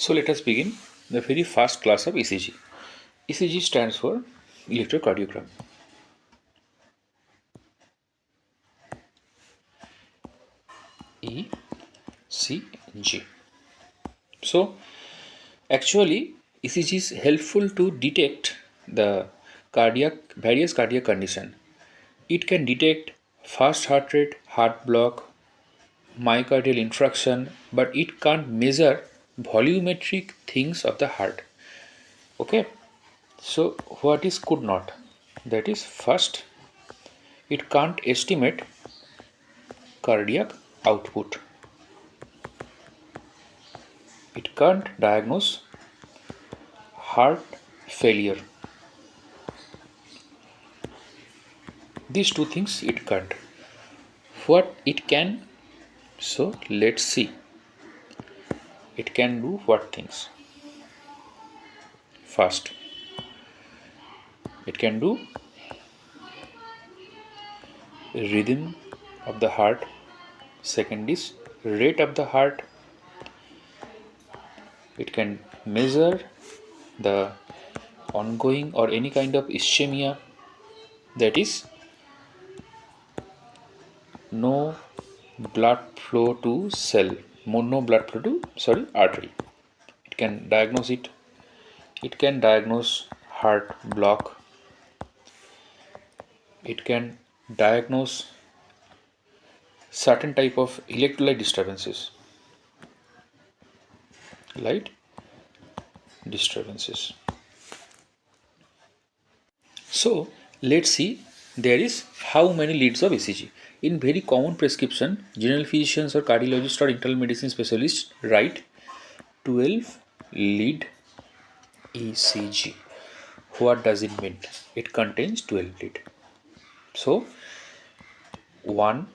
So let us begin the very first class of ECG. ECG stands for electrocardiogram. ECG. So actually ECG is helpful to detect the various cardiac condition. It can detect fast heart rate, heart block, myocardial infarction, but it can't measure volumetric things of the heart. Okay, so what is could not? That is, first, it can't estimate cardiac output. It can't diagnose heart failure. These two things it can't. What it can, so let's see. It can do what things? First, it can do rhythm of the heart. Second is rate of the heart. It can measure the ongoing or any kind of ischemia, that is no blood flow to cell, no blood flow to artery. It can diagnose it. It can diagnose heart block. It can diagnose certain type of electrolyte disturbances. Light disturbances. So let's see there is how many leads of ECG. In very common prescription, general physicians or cardiologists or internal medicine specialists write 12 lead ECG. What does it mean? It contains 12 lead. So 1,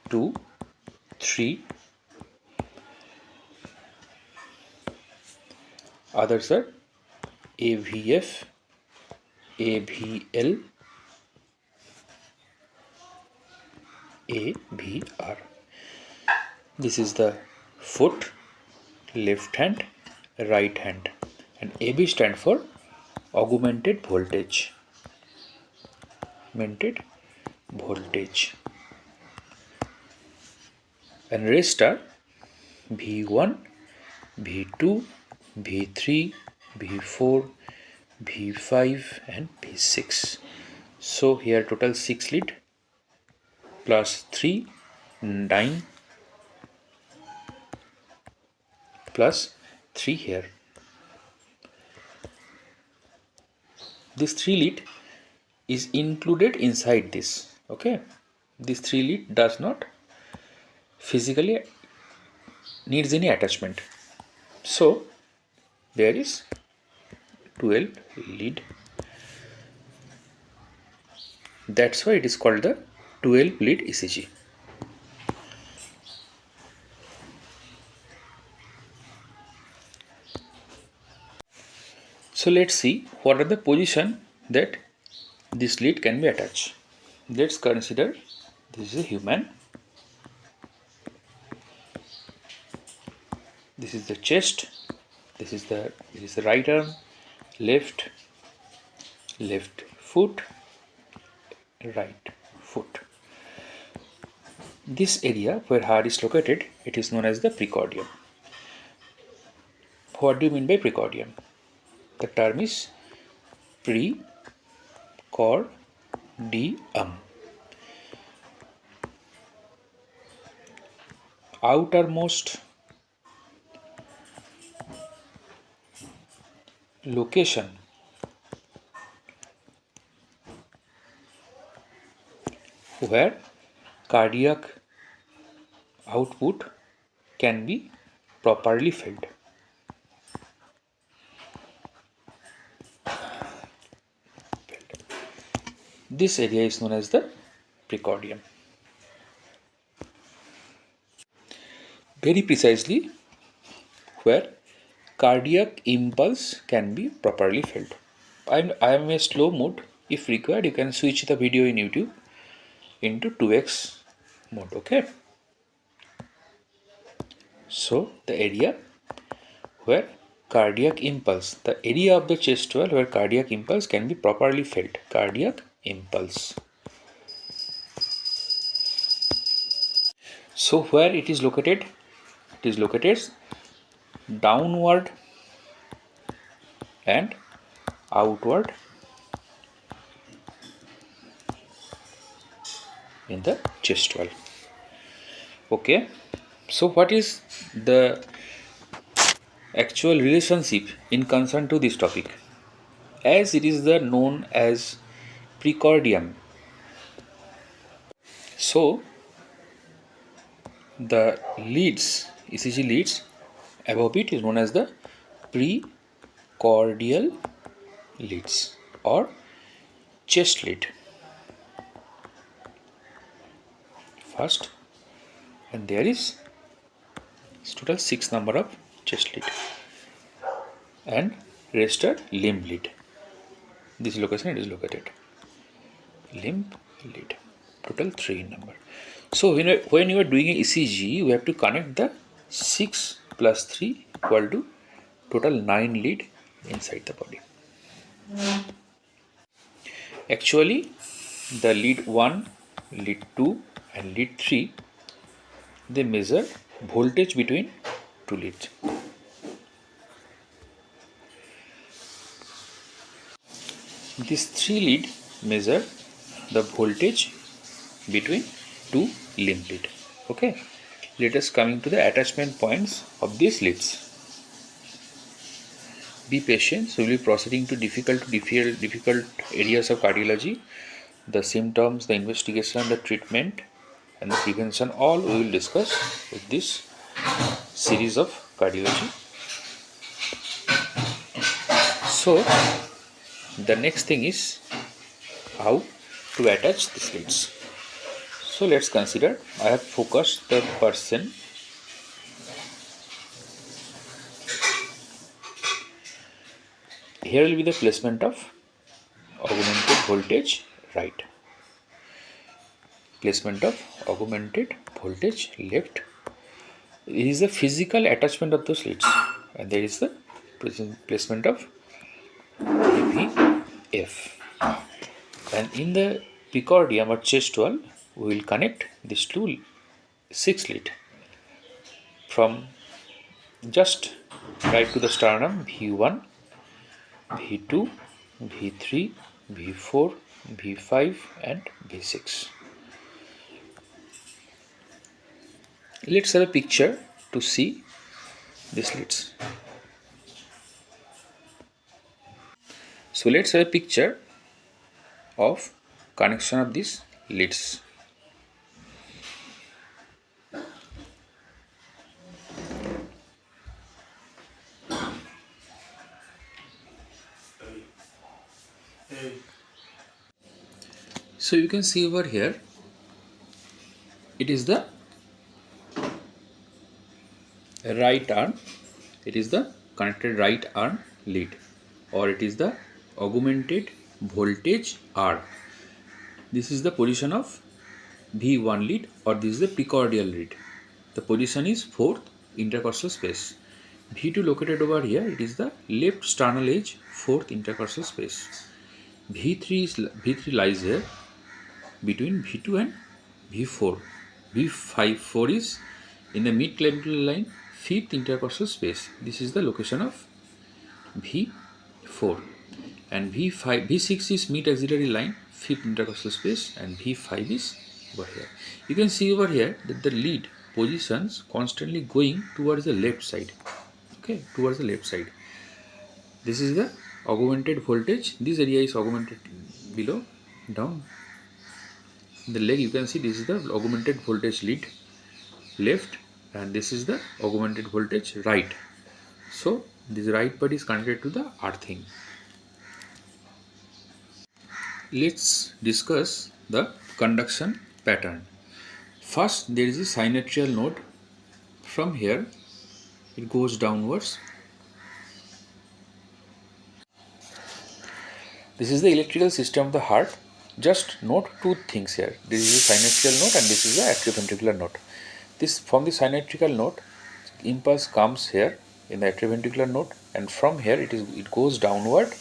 2, 3. Others are AVF, AVL, AVR. This is the foot, left hand, right hand, and AB stand for augmented voltage. Augmented voltage. And rest are V1, V2, V3, V4, V5 and V6. So here total 6 lead plus 3, 9 plus 3 here. This 3 lead is included inside this. Okay, this 3 lead does not physically needs any attachment. So there is 12 lead. That's why it is called the 12 lead ECG. So let's see what are the position that this lead can be attached. Let's consider this is a human. This is the chest. This is the right arm, left foot, right foot. This area where heart is located, it is known as the precordium. What do you mean by precordium? The term is precordium. Outermost location where cardiac output can be properly filled. This area is known as the precordium. Very precisely where cardiac impulse can be properly felt. I am a slow mode. If required, you can switch the video in YouTube into 2x mode. Okay. So the area where cardiac impulse, the area of the chest wall where cardiac impulse can be properly felt. Cardiac impulse. So where it is located? It is located downward and outward in the chest wall. Okay, so what is the actual relationship in concern to this topic? As it is the known as precordium, so the leads, ECG leads above it is known as the precordial leads or chest lead. First, and there is total 6 number of chest lead, and rest are limb lead. This location it is located. Limb lead, total 3 in number. So when you are doing a ECG, we have to connect the 6 plus 3 equal to total 9 lead inside the body. Actually, the lead 1, lead 2 and lead 3, they measure voltage between two leads. These 3 lead measure the voltage between two limb lead. Okay, let us coming to the attachment points of these leads. Be patient, so we will be proceeding to difficult areas of cardiology. The symptoms, the investigation, the treatment and the prevention, all we will discuss with this series of cardiology. So the next thing is how to attach these leads. So let's consider, I have focused the person. Here will be the placement of augmented voltage right, placement of augmented voltage left. It is the physical attachment of those leads, and there is the placement of AVF. And in the precordium or chest wall, we will connect these two 6 lead from just right to the sternum, V1, V2, V3, V4, V5 and V6. Let's have a picture to see these leads. So let's have a picture of connection of these leads. So you can see over here, it is the right arm, it is the connected right arm lead, or it is the augmented voltage R. This is the position of V1 lead, or this is the precordial lead. The position is 4th intercostal space. V2 located over here, it is the left sternal edge, 4th intercostal space. V3 lies here between V2 and V4. V4 is in the mid clavicular line, 5th intercostal space. This is the location of V4, and V6 is mid axillary line, 5th intercostal space, and V5 is over here. You can see over here that the lead positions constantly going towards the left side. Okay, towards the left side. This is the augmented voltage. This area is augmented below, down. In the leg you can see this is the augmented voltage lead left, and this is the augmented voltage right. So this right part is connected to the earthing. Let's discuss the conduction pattern. First, there is a synovial node. From here it goes downwards. This is the electrical system of the heart. Just note 2 things here. This is a synovial node and this is the atrioventricular node. This from the synovial node, impulse comes here in the atrioventricular node, and from here it goes downward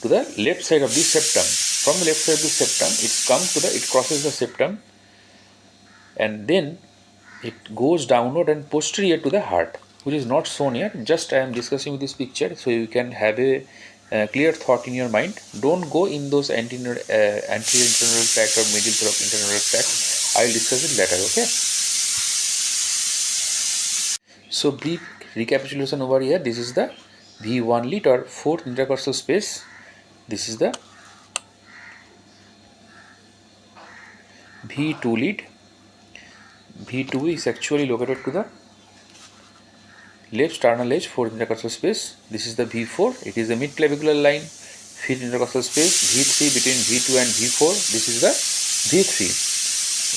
to the left side of the septum. From the left side of the septum, it crosses the septum, and then it goes downward and posterior to the heart, which is not shown here. Just I am discussing with this picture so you can have a clear thought in your mind. Don't go in those anterior internal tract or middle internal tract. I will discuss it later. Okay. So brief recapitulation over here. This is the V1 lead or fourth intercostal space. This is the V2 lead. V2 is actually located to the left sternal edge, fourth intercostal space. This is the V4. It is the mid-clavicular line, fifth intercostal space. V3 between V2 and V4. This is the V3.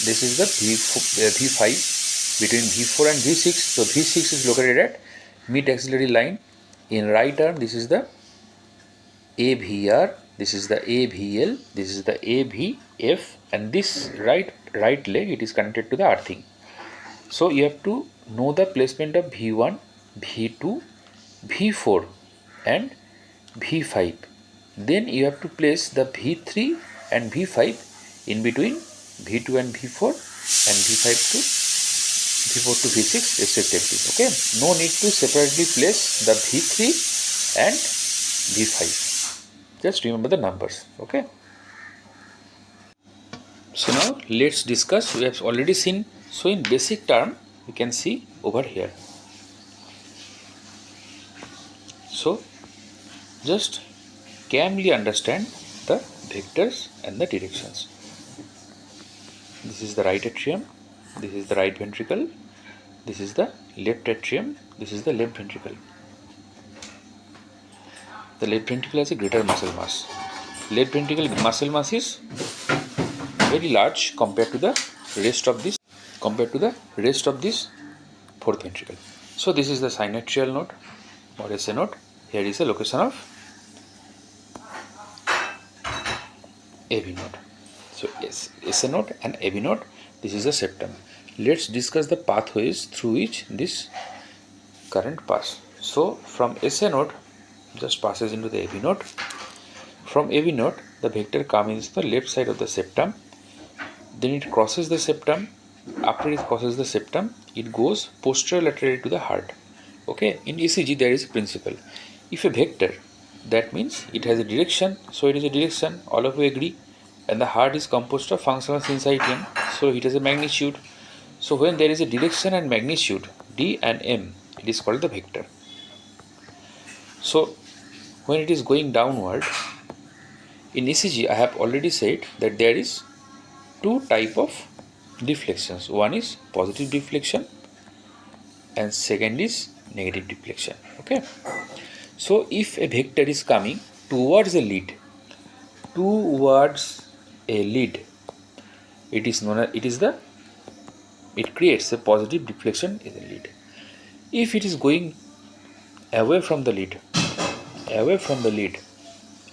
This is the V5 between V4 and V6. So V6 is located at mid-axillary line. In right arm, this is the AVR. This is the AVL. This is the AVF. And this right leg, it is connected to the earthing. So you have to know the placement of V1, V2, V4 and V5. Then you have to place the V3 and V5 in between V2 and V4 and V5 to V4 to V6 respectively. Okay. No need to separately place the V3 and V5. Just remember the numbers. Okay. So now let's discuss. We have already seen. So in basic term, we can see over here. So just calmly understand the vectors and the directions. This is the right atrium. This is the right ventricle. This is the left atrium. This is the left ventricle. The left ventricle has a greater muscle mass. Left ventricle muscle mass is very large compared to the rest of this fourth ventricle. So this is the synatrial node or SA node. Here is the location of AV node. So SA node and AV node. This is the septum. Let's discuss the pathways through which this current pass. So from SA node just passes into the AV node. From AV node, the vector comes into the left side of the septum. Then it crosses the septum. After it crosses the septum, it goes posterolaterally to the heart. Okay, in ECG there is a principle. If a vector, that means it has a direction, so it is a direction, all of you agree. And the heart is composed of functional syncytium, so it has a magnitude. So when there is a direction and magnitude, D and M, it is called the vector. So when it is going downward, in ECG I have already said that there is two type of deflections. One is positive deflection and second is negative deflection. Okay. So if a vector is coming towards a lead, it is known as it creates a positive deflection in the lead. If it is going away from the lead,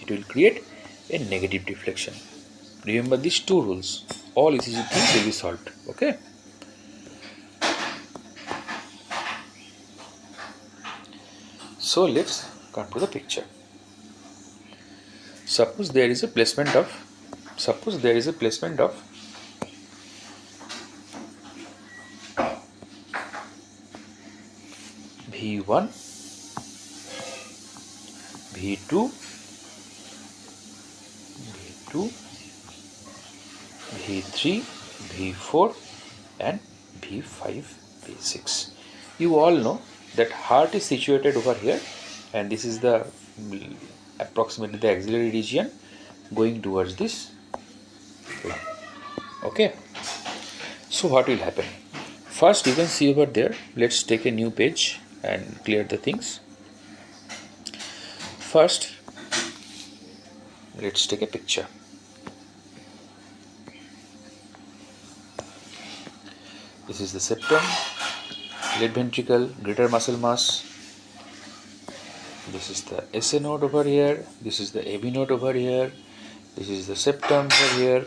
it will create a negative deflection. Remember these two rules. All ECG things will be solved. Okay. So let's come to the picture. Suppose there is a placement of V1, V2, V3, V4 and V5, V6. You all know that heart is situated over here, and this is the approximately the axillary region going towards this line. Okay. So what will happen? First you can see over there, let's take a new page and clear the things. First let's take a picture. This is the septum, left ventricle, greater muscle mass. This is the SA node over here. This is the AV node over here. This is the septum over here.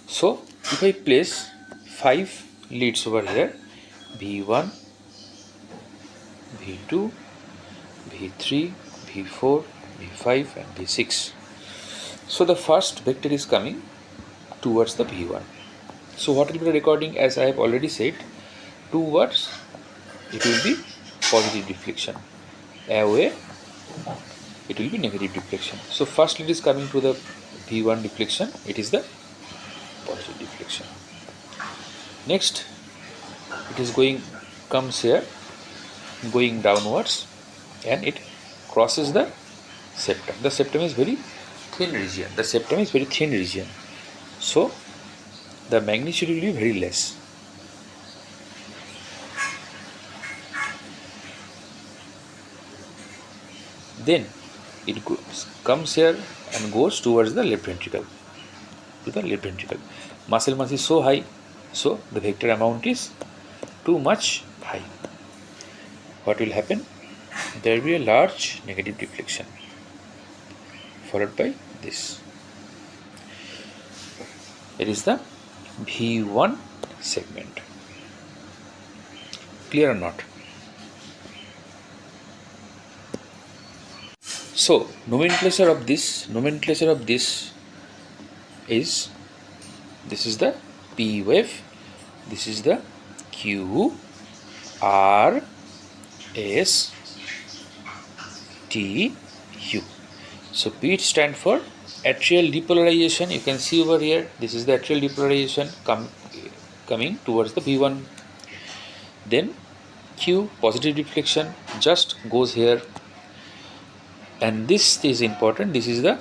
So if I place 5 leads over here, V1, V2, V3, V4, V5 and V6. So the first vector is coming towards the V1. So what will be the recording? As I have already said, towards it will be positive deflection, away it will be negative deflection. So first it is coming to the V1 deflection, it is the positive deflection. Next it is comes here, going downwards, and it crosses the septum. The septum is very thin region. So the magnitude will be very less. Then it comes here and goes towards the left ventricle. Muscle mass is so high, so the vector amount is too much high. What will happen? There will be a large negative deflection followed by this. It is the V1 segment. Clear or not? So nomenclature of this is, this is the P wave, this is the Q, R, S, T, U. So P stands for atrial depolarization. You can see over here, this is the atrial depolarization coming towards the V1. Then Q, positive deflection, just goes here. And this is important, this is the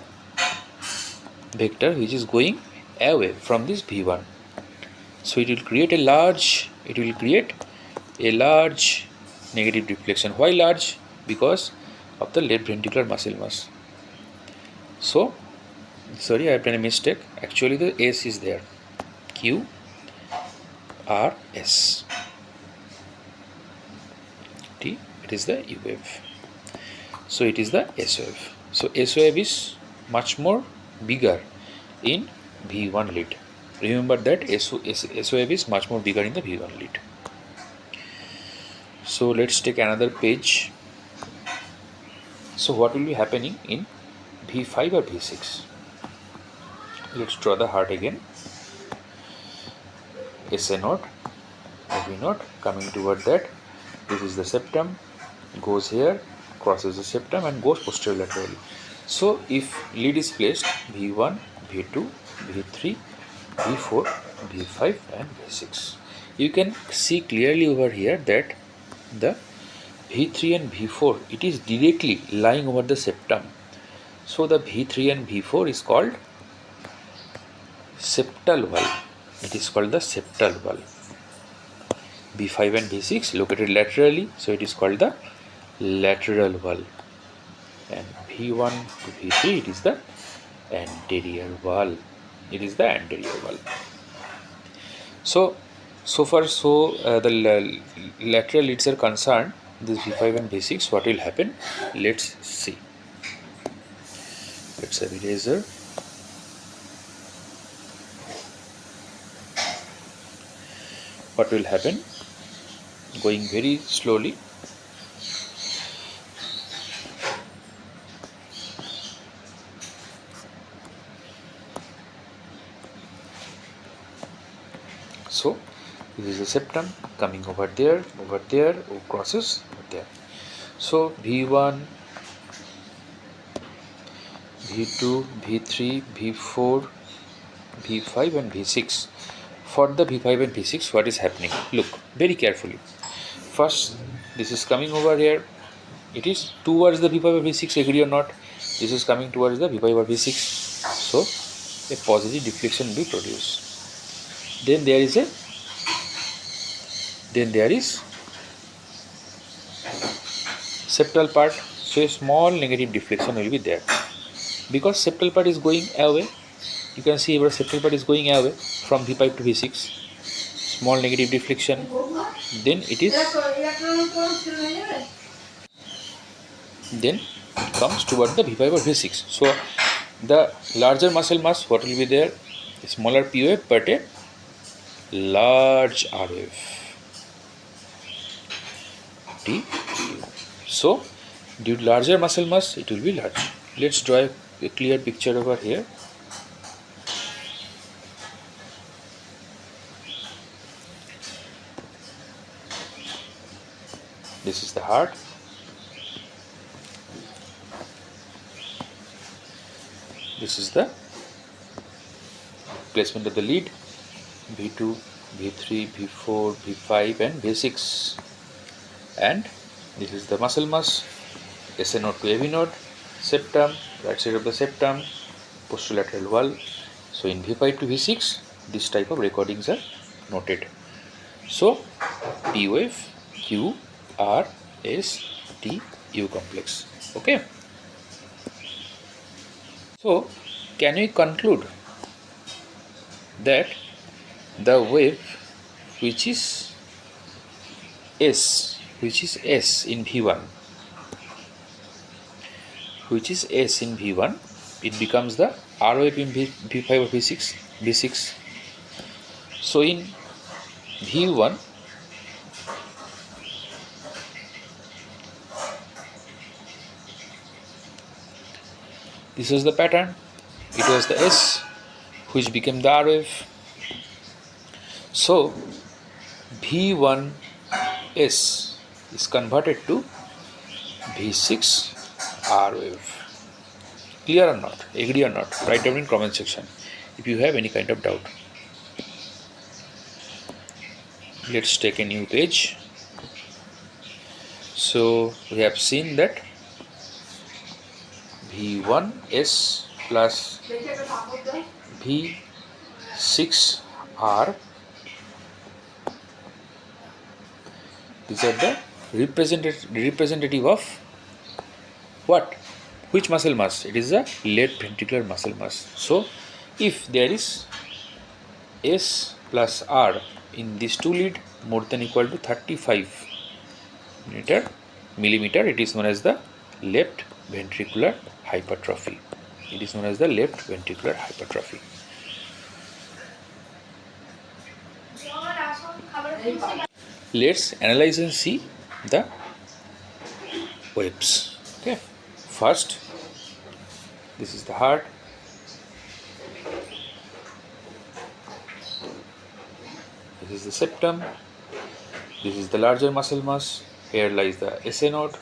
vector which is going away from this V1. So it will create a large negative deflection. Why large? Because of the left ventricular muscle mass. So, sorry, I have done a mistake. Actually the S is there. Q, R, S. T, it is the U wave. So it is the S wave. So S wave is much more bigger in V1 lead. Remember that S wave is much more bigger in the V1 lead. So let's take another page. So what will be happening in V5 or V6? Let's draw the heart again. SA node, AV node coming toward that. This is the septum, goes here, crosses the septum and goes posterolaterally. So if lead is placed V1, V2, V3, V4, V5 and V6, you can see clearly over here that the V3 and V4, it is directly lying over the septum. So the V3 and V4 is called septal valve. It is called the septal valve. V5 and V6 located laterally, so it is called the lateral valve. And V1 to V3, it is the anterior valve. So far the lateral leads are concerned, this V5 and V6, what will happen? Let's see. Let's have eraser. What will happen? Going very slowly. So this is the septum coming over there, crosses over there. So V1, V2, V3, V4, V5 and V6. For the V5 and V6, what is happening? Look very carefully. First, this is coming over here. It is towards the V5 or V6, agree or not? This is coming towards the V5 or V6. So a positive deflection will be produced. Then there is septal part. So a small negative deflection will be there. Because septal part is going away, you can see our septal part is going away from V5 to V6. Small negative deflection. Then it comes toward the V5 or V6. So the larger muscle mass, what will be there? A smaller P wave but a large R wave. T, U. So due to larger muscle mass, it will be large. Let's draw a clear picture over here. This is the heart. This is the placement of the lead, V2, V3, V4, V5 and V6. And this is the muscle mass, SA node to AV node, septum, right side of the septum, posterolateral wall. So in V5 to V6, this type of recordings are noted. So P wave, Q, R, S, T, U complex. Okay. So can we conclude that the wave which is S in V1, it becomes the R wave in V5 or V6. So in V1, this was the pattern. It was the S which became the R wave. So V1 S is converted to V6 R wave. Clear or not? Agree or not? Write down in comment section if you have any kind of doubt. Let's take a new page. So we have seen that V1S plus V6R, these are the representative of what? Which muscle mass? It is the left ventricular muscle mass. So if there is S plus R in this two lead more than equal to 35 millimeter, it is known as the left ventricular hypertrophy. Let's analyze and see the waves. Okay. First, this is the heart. This is the septum. This is the larger muscle mass. Here lies the SA node.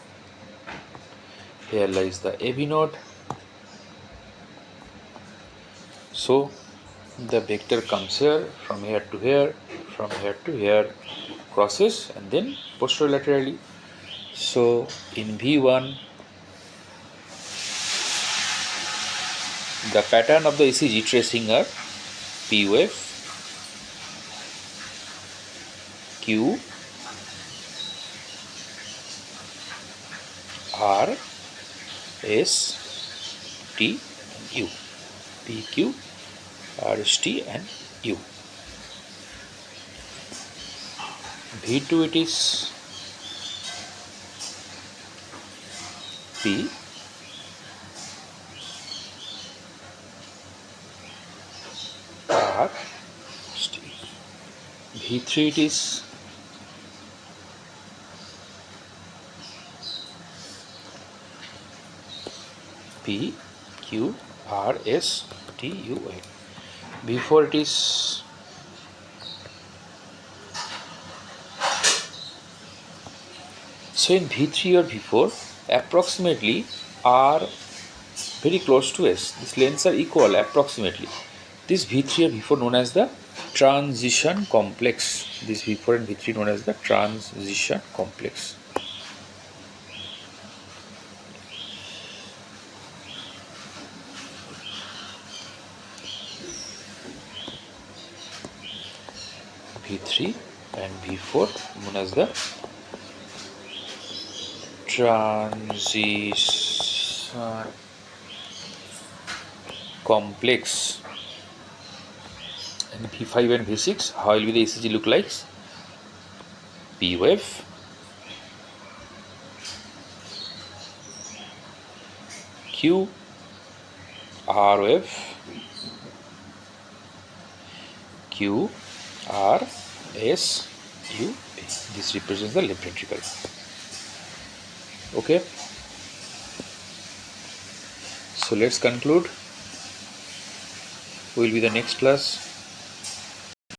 Here lies the AV node. So the vector comes here, from here to here, from here to here, crosses and then posterolaterally. So in V1, the pattern of the ECG tracing are P wave, Q, R, S, T, U. P, Q, R, S, T and U. V2 it is P, R, S, T. V3 it is P, Q, R, S, T, U, A. V4 it is so in V3 or V4 approximately are very close to S. These lengths are equal approximately. This V3 or V4 known as the transition complex. This V4 and V3 known as the transition complex. V3 and V4 known as the transition complex. And V5 and V6, how will the ECG look like? P wave, Q, R wave, Q, R, S, U, A. This represents the left ventricle. Okay, so let's conclude. Will be the next class.